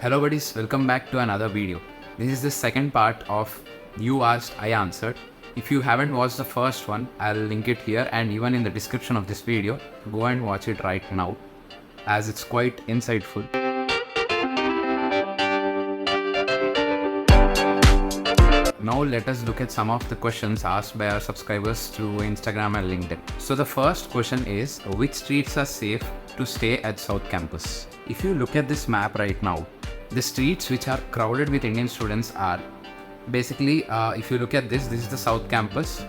Hello buddies, welcome back to another video. This is the second part of You Asked, I Answered. If you haven't watched the first one, I'll link it here and even in the description of this video. Go and watch it right now as it's quite insightful. Now let us look at some of the questions asked by our subscribers through Instagram and LinkedIn. So the first question is, which streets are safe to stay at South Campus? If you look at this map right now, the streets which are crowded with Indian students are basically, if you look at this is the South Campus,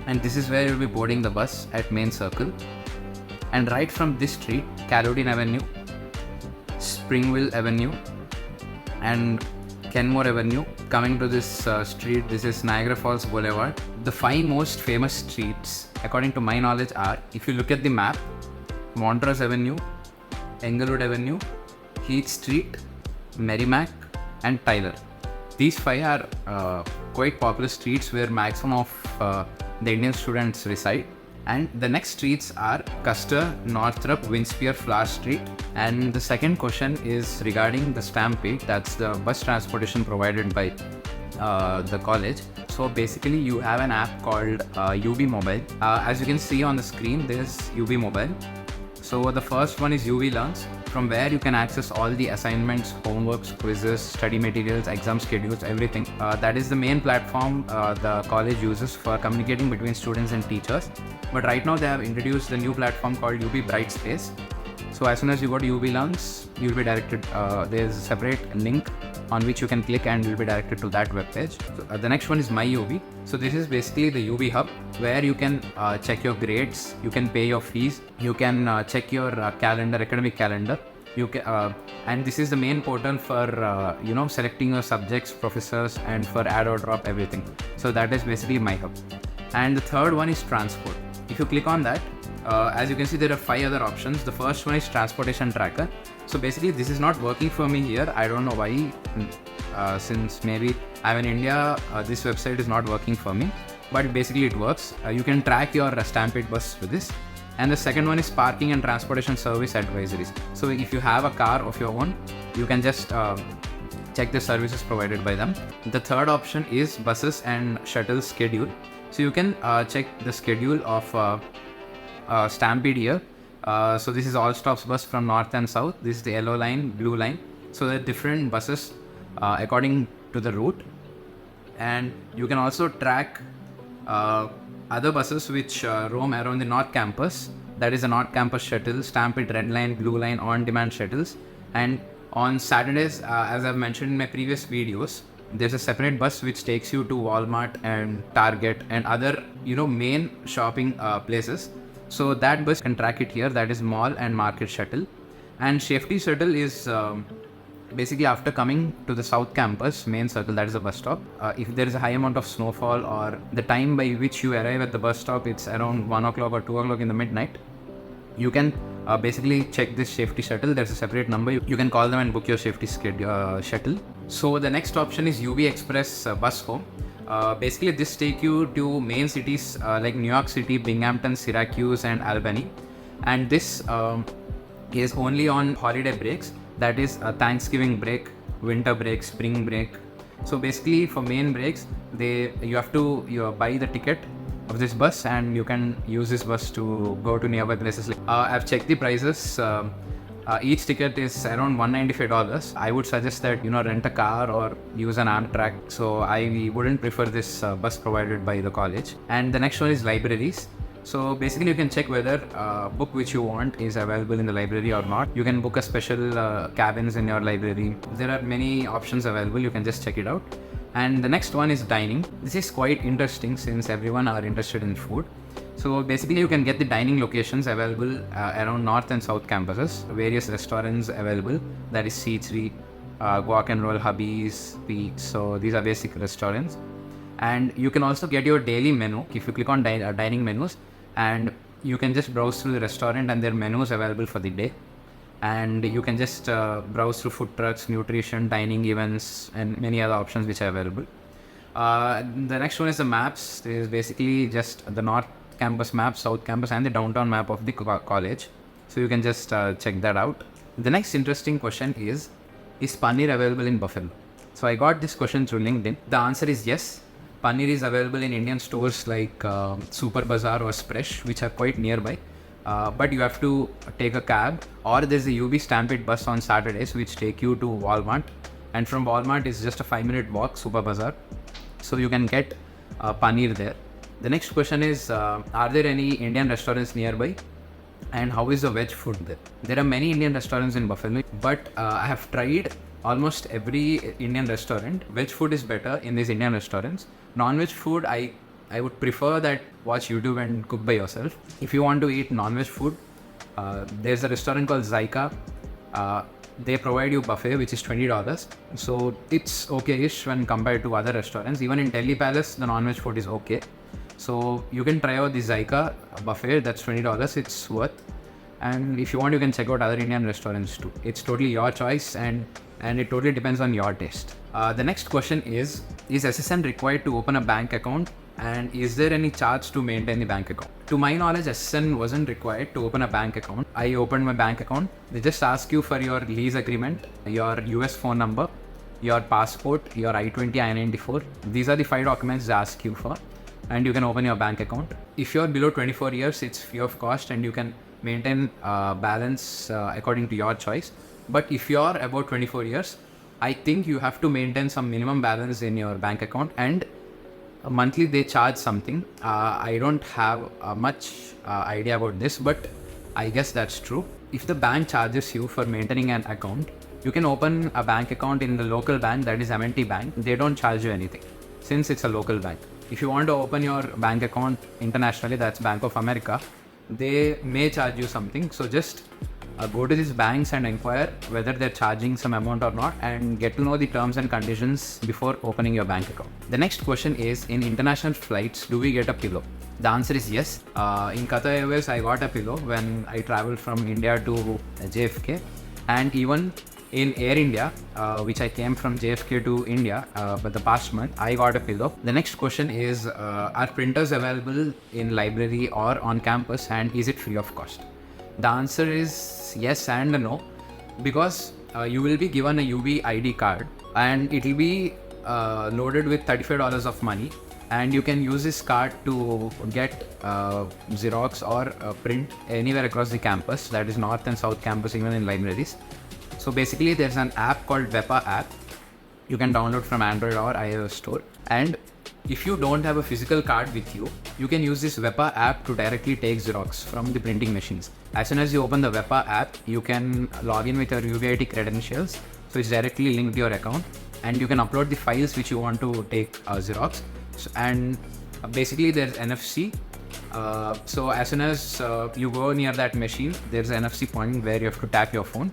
and this is where you'll be boarding the bus at Main Circle. And right from this street, Caledon Avenue, Springville Avenue, and Kenmore Avenue, coming to this street, this is Niagara Falls Boulevard. The 5 most famous streets, according to my knowledge, are, if you look at the map, Montrose Avenue, Englewood Avenue, Heath Street, Merrimack, and Tyler. These 5 are quite popular streets where maximum of the Indian students reside. And the next streets are Custer, Northrop, Winspear, Flash Street. And the second question is regarding the Stampede, that's the bus transportation provided by the college. So basically you have an app called UB Mobile. As you can see on the screen, there's UB Mobile. So the first one is UV Learns, from where you can access all the assignments, homeworks, quizzes, study materials, exam schedules, everything. That is the main platform the college uses for communicating between students and teachers. But right now they have introduced the new platform called UB Brightspace. So as soon as you go to UV Learns, you'll be directed, there's a separate link on which you can click and you'll be directed to that webpage. So, the next one is My UV. So this is basically the UV hub where you can check your grades, you can pay your fees, you can check your calendar, academic calendar. You can, and this is the main portal for selecting your subjects, professors, and for add or drop everything. So that is basically My Hub. And the third one is Transport. If you click on that, as you can see, there are 5 other options. The first one is Transportation Tracker. So basically this is not working for me here. I don't know why, since maybe I'm in India, this website is not working for me, but basically it works. You can track your Stampede bus with this. And the second one is Parking and Transportation Service Advisories. So if you have a car of your own, you can just check the services provided by them. The third option is Buses and Shuttle Schedule. So you can check the schedule of Stampede here. So this is all stops bus from north and south. This is the yellow line, blue line. So there are different buses according to the route. And you can also track other buses which roam around the North Campus. That is the North Campus Shuttle, Stampede Red Line, Blue Line, on-demand shuttles. And on Saturdays, as I've mentioned in my previous videos, there's a separate bus which takes you to Walmart and Target and other main shopping places. So that bus can track it here. That is Mall and Market Shuttle. And Safety Shuttle is basically after coming to the South Campus Main Circle, that is a bus stop. If there is a high amount of snowfall or the time by which you arrive at the bus stop, it's around 1 o'clock or 2 o'clock in the midnight, you can basically check this Safety Shuttle. There's a separate number. You can call them and book your Safety Shuttle. So the next option is UB Express Bus Home. Basically this take you to main cities like New York City, Binghamton, Syracuse, and Albany. And this is only on holiday breaks. That is Thanksgiving break, winter break, spring break. So basically for main breaks, you have to buy the ticket of this bus and you can use this bus to go to nearby places. I've checked the prices. Each ticket is around $195. I would suggest that rent a car or use an Amtrak. So I wouldn't prefer this bus provided by the college. And the next one is libraries. So basically you can check whether book which you want is available in the library or not. You can book a special cabins in your library. There are many options available. You can just check it out. And the next one is dining. This is quite interesting since everyone are interested in food. So basically you can get the dining locations available around North and South campuses. Various restaurants available. That is C3, Guac and Roll, Hubby's, Peaks. So these are basic restaurants. And you can also get your daily menu. If you click on dining menus, and you can just browse through the restaurant and their menus available for the day. And you can just browse through food trucks, nutrition, dining events, and many other options which are available. The next one is the maps. There is basically just the North Campus map, South Campus, and the downtown map of the college. So you can just check that out. The next interesting question is, Is paneer available in Buffalo? So I got this question through LinkedIn. The answer is yes. Paneer is available in Indian stores like Super Bazaar or Spresh, which are quite nearby. But you have to take a cab, or there's a UB Stampede bus on Saturdays which take you to Walmart. And from Walmart is just a 5-minute walk, Super Bazaar. So you can get paneer there. The next question is, are there any Indian restaurants nearby? And how is the veg food there? There are many Indian restaurants in Buffalo, but I have tried almost every Indian restaurant. Veg food is better in these Indian restaurants. Non-veg food, I would prefer that watch YouTube and cook by yourself. If you want to eat non-veg food, there's a restaurant called Zyka. They provide you buffet, which is $20. So it's okay-ish when compared to other restaurants. Even in Delhi Palace, the non-veg food is okay. So you can try out the Zyka buffet, that's $20, it's worth. And if you want, you can check out other Indian restaurants too. It's totally your choice and it totally depends on your taste. The next question is SSN required to open a bank account? And is there any charge to maintain the bank account? To my knowledge, SSN wasn't required to open a bank account. I opened my bank account. They just ask you for your lease agreement, your US phone number, your passport, your I-20, I-94. These are the 5 documents they ask you for. And you can open your bank account. If you're below 24 years, it's free of cost and you can maintain balance according to your choice. But if you're about 24 years, I think you have to maintain some minimum balance in your bank account, and monthly they charge something. I don't have much idea about this, but I guess that's true. If the bank charges you for maintaining an account, you can open a bank account in the local bank, that is M&T Bank. They don't charge you anything since it's a local bank. If you want to open your bank account internationally, that's Bank of America, they may charge you something. So just go to these banks and inquire whether they're charging some amount or not, and get to know the terms and conditions before opening your bank account. The next question is, in international flights, do we get a pillow? The answer is yes. In Qatar Airways, I got a pillow when I traveled from India to JFK, and even in Air India, which I came from JFK to India, but the past month, I got a pillow. The next question is, are printers available in library or on campus, and is it free of cost? The answer is yes and no, because you will be given a UB ID card and it will be loaded with $35 of money, and you can use this card to get Xerox or print anywhere across the campus, that is North and South campus, even in libraries. So basically there's an app called Vepa app you can download from Android or iOS store, and if you don't have a physical card with you, you can use this Vepa app to directly take Xerox from the printing machines. As soon as you open the Vepa app, you can log in with your UBIT credentials, so it's directly linked to your account, and you can upload the files which you want to take Xerox. And basically there's NFC. So as soon as you go near that machine, there's an NFC point where you have to tap your phone.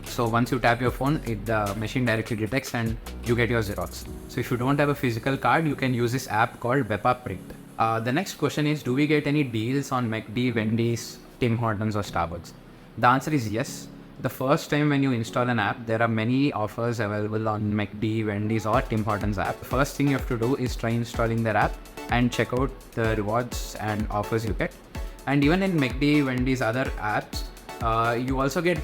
So once you tap your phone, the machine directly detects and you get your Xerox. So if you don't have a physical card, you can use this app called Vepa Print. The next question is, do we get any deals on McD, Wendy's, Tim Hortons or Starbucks? The answer is yes. The first time when you install an app, there are many offers available on McD, Wendy's or Tim Hortons app. The first thing you have to do is try installing their app and check out the rewards and offers you get. And even in McD, Wendy's, other apps, you also get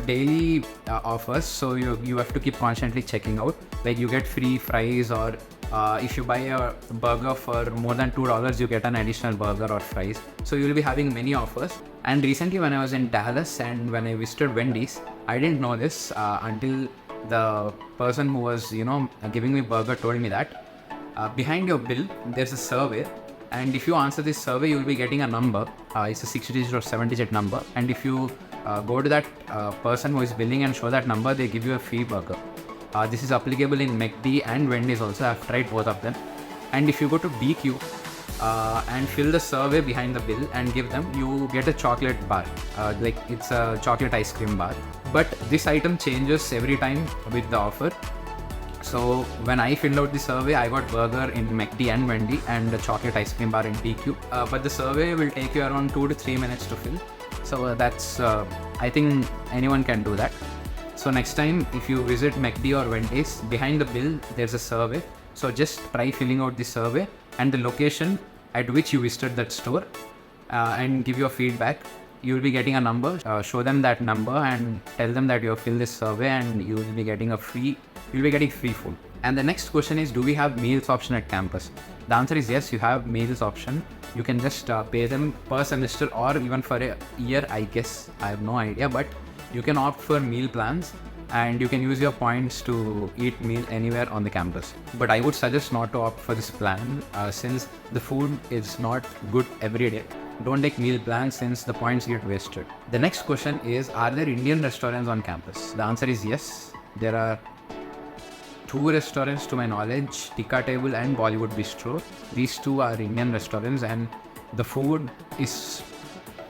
daily offers, so you have to keep constantly checking out. Like you get free fries, or if you buy a burger for more than $2, you get an additional burger or fries. So you will be having many offers. And recently when I was in Dallas and when I visited Wendy's, I didn't know this until the person who was giving me burger told me that behind your bill there's a survey, and if you answer this survey, you will be getting a number. It's a 6-digit or 7-digit number, and if you go to that person who is billing and show that number, they give you a free burger. This is applicable in McD and Wendy's also. I've tried both of them. And if you go to DQ and fill the survey behind the bill and give them, you get a chocolate bar. Like it's a chocolate ice cream bar. But this item changes every time with the offer. So when I filled out the survey, I got burger in McD and Wendy and a chocolate ice cream bar in DQ. But the survey will take you around 2 to 3 minutes to fill. So that's, I think anyone can do that. So next time if you visit McD or Wendy's, behind the bill there's a survey. So just try filling out the survey and the location at which you visited that store and give your feedback. you'll be getting a number. Show them that number and tell them that you have filled this survey, and you'll be getting free food. And the next question is, do we have meals option at campus? The answer is yes, you have meals option. You can just pay them per semester or even for a year, I guess. I have no idea, but you can opt for meal plans and you can use your points to eat meal anywhere on the campus. But I would suggest not to opt for this plan since the food is not good every day. Don't take meal plans since the points get wasted. The next question is, are there Indian restaurants on campus? The answer is yes. There are 2 restaurants to my knowledge, Tikka Table and Bollywood Bistro. These 2 are Indian restaurants and the food is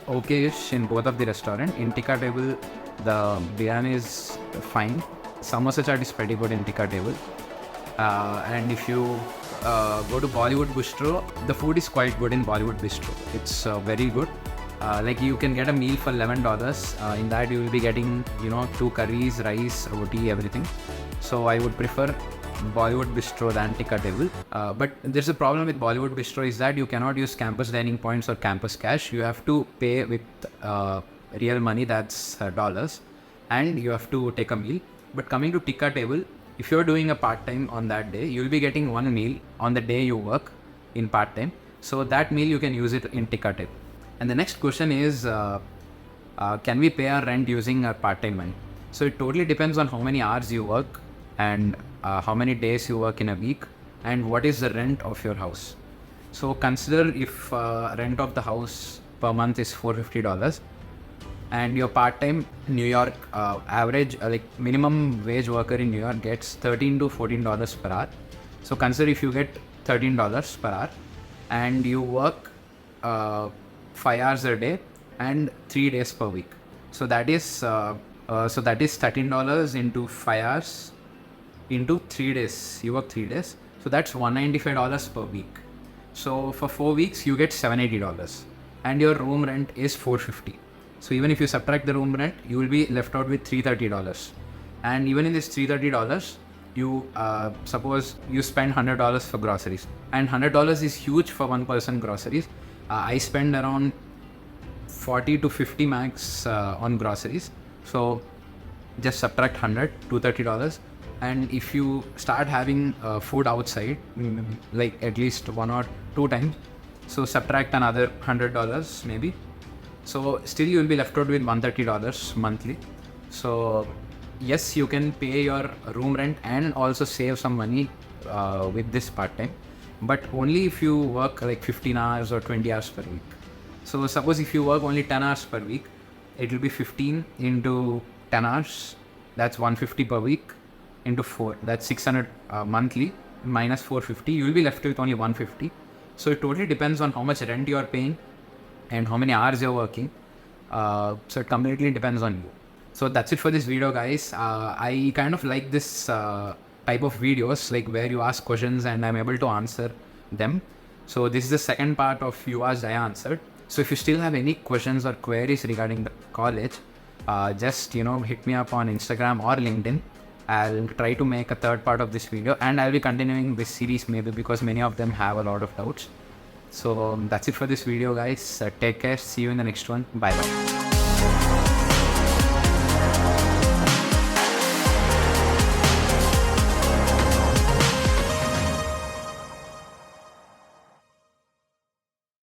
okay-ish in both of the restaurants. In Tikka Table, the biryani is fine. Samosa chaat is pretty good in Tikka Table. And if you go to Bollywood Bistro, the food is quite good in Bollywood Bistro. It's very good. Like you can get a meal for $11. In that you will be getting 2 curries, rice, roti, everything. So I would prefer Bollywood Bistro than Tikka Table. But there's a problem with Bollywood Bistro is that you cannot use campus dining points or campus cash. You have to pay with real money, that's dollars, and you have to take a meal. But coming to Tikka Table, if you're doing a part-time on that day, you'll be getting 1 meal on the day you work in part-time. So that meal you can use it in Tikka Table. And the next question is, can we pay our rent using our part-time money? So it totally depends on how many hours you work and how many days you work in a week and what is the rent of your house. So consider if rent of the house per month is $450 and your part-time New York average like minimum wage worker in New York gets $13 to $14 per hour. So consider if you get $13 per hour and you work 5 hours a day and 3 days per week. So that is $13 into 5 hours into 3 days. You work 3 days. So that's $195 per week. So for 4 weeks you get $780 and your room rent is $450. So even if you subtract the room rent, you will be left out with $330. And even in this $330, you suppose you spend $100 for groceries, and $100 is huge for one person groceries. I spend around 40 to 50 max on groceries. So just subtract 100 to $30. And if you start having food outside, like at least 1 or 2 times, so subtract another $100 maybe. So still you will be left out with $130 monthly. So yes, you can pay your room rent and also save some money with this part-time, but only if you work like 15 hours or 20 hours per week. So suppose if you work only 10 hours per week, it will be 15 into 10 hours, that's 150 per week, into 4, that's 600 monthly, minus 450, you will be left with only 150. So it totally depends on how much rent you are paying and how many hours you're working. So it completely depends on you. So that's it for this video, guys. I kind of like this type of videos, like where you ask questions and I'm able to answer them. So this is the second part of You Asked, I Answered. So if you still have any questions or queries regarding the college, just hit me up on Instagram or LinkedIn. I'll try to make a third part of this video, and I'll be continuing this series maybe because many of them have a lot of doubts. So that's it for this video, guys. Take care. See you in the next one. Bye bye.